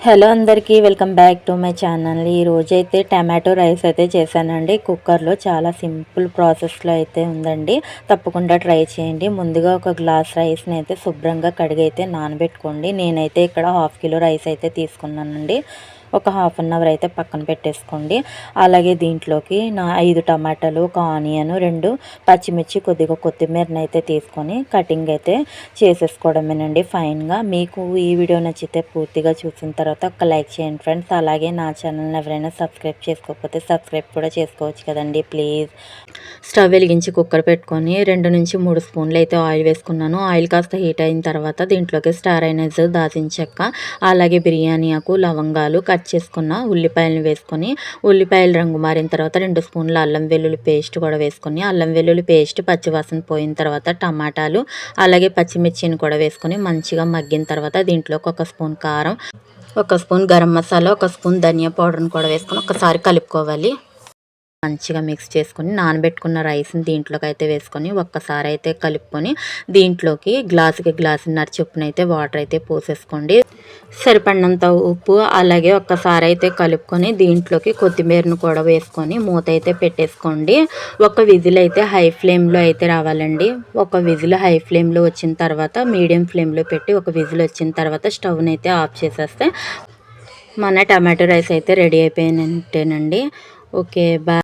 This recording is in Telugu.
హలో అందరికీ welcome back to my channel. ఈ రోజైతే టమాటో రైస్ అయితే చేశానండి కుక్కర్లో. చాలా సింపుల్ ప్రాసెస్లో అయితే ఉందండి. తప్పకుండా ట్రై చేయండి. ముందుగా ఒక గ్లాస్ రైస్ని అయితే శుభ్రంగా కడిగి అయితే నానబెట్టుకోండి. నేనైతే ఇక్కడ 1/2 కిలో రైస్ అయితే తీసుకున్నానండి. ఒక హాఫ్ అన్ అవర్ అయితే పక్కన పెట్టేసుకోండి. అలాగే దీంట్లోకి 5 టమాటాలు, ఒక ఆనియన్, 2 పచ్చిమిర్చి, కొద్దిగా కొత్తిమీరని అయితే తీసుకొని కటింగ్ అయితే చేసేసుకోవడమేనండి ఫైన్గా. మీకు ఈ వీడియో నచ్చితే పూర్తిగా చూసిన తర్వాత ఒక లైక్ చేయండి ఫ్రెండ్స్. అలాగే నా ఛానల్ని ఎవరైనా సబ్స్క్రైబ్ చేసుకోకపోతే సబ్స్క్రైబ్ కూడా చేసుకోవచ్చు కదండి ప్లీజ్. స్టవ్ వెలిగించి కుక్కర్ పెట్టుకొని 2 నుంచి 3 స్పూన్లు అయితే ఆయిల్ వేసుకున్నాను. ఆయిల్ కాస్త హీట్ అయిన తర్వాత దీంట్లోకి స్టార్ అనైజ్, దాల్చిన చెక్క, అలాగే బిర్యానీ ఆకు, లవంగాలు, కట్ చేసుకున్న ఉల్లిపాయలను వేసుకొని ఉల్లిపాయలు రంగు మారిన తర్వాత 2 స్పూన్ల అల్లం వెల్లుల్లి పేస్ట్ కూడా వేసుకొని అల్లం వెల్లుల్లి పేస్ట్ పచ్చివాసన పోయిన తర్వాత టమాటాలు అలాగే పచ్చిమిర్చిని కూడా వేసుకొని మంచిగా మగ్గిన తర్వాత దీంట్లోకి 1 స్పూన్ కారం, 1 స్పూన్ గరం మసాలా, 1 స్పూన్ ధనియా పౌడర్ని కూడా వేసుకొని ఒకసారి కలుపుకోవాలి. మంచిగా మిక్స్ చేసుకొని నానబెట్టుకున్న రైస్ని దీంట్లోకి అయితే వేసుకొని ఒక్కసారి అయితే కలుపుకొని దీంట్లోకి గ్లాసున్నర చొప్పున అయితే వాటర్ అయితే పోసేసుకోండి. సరిపడినంత ఉప్పు అలాగే ఒక్కసారి అయితే కలుపుకొని దీంట్లోకి కొత్తిమీరను కూడా వేసుకొని మూత అయితే పెట్టేసుకోండి. ఒక విజిల్ అయితే హై ఫ్లేమ్లో అయితే రావాలండి. ఒక విజిల్ హై ఫ్లేమ్లో వచ్చిన తర్వాత మీడియం ఫ్లేమ్లో పెట్టి ఒక విజిల్ వచ్చిన తర్వాత స్టవ్ని అయితే ఆఫ్ చేసేస్తే మన టమాటో రైస్ అయితే రెడీ అయిపోయినట్టేనండి. Okay bye.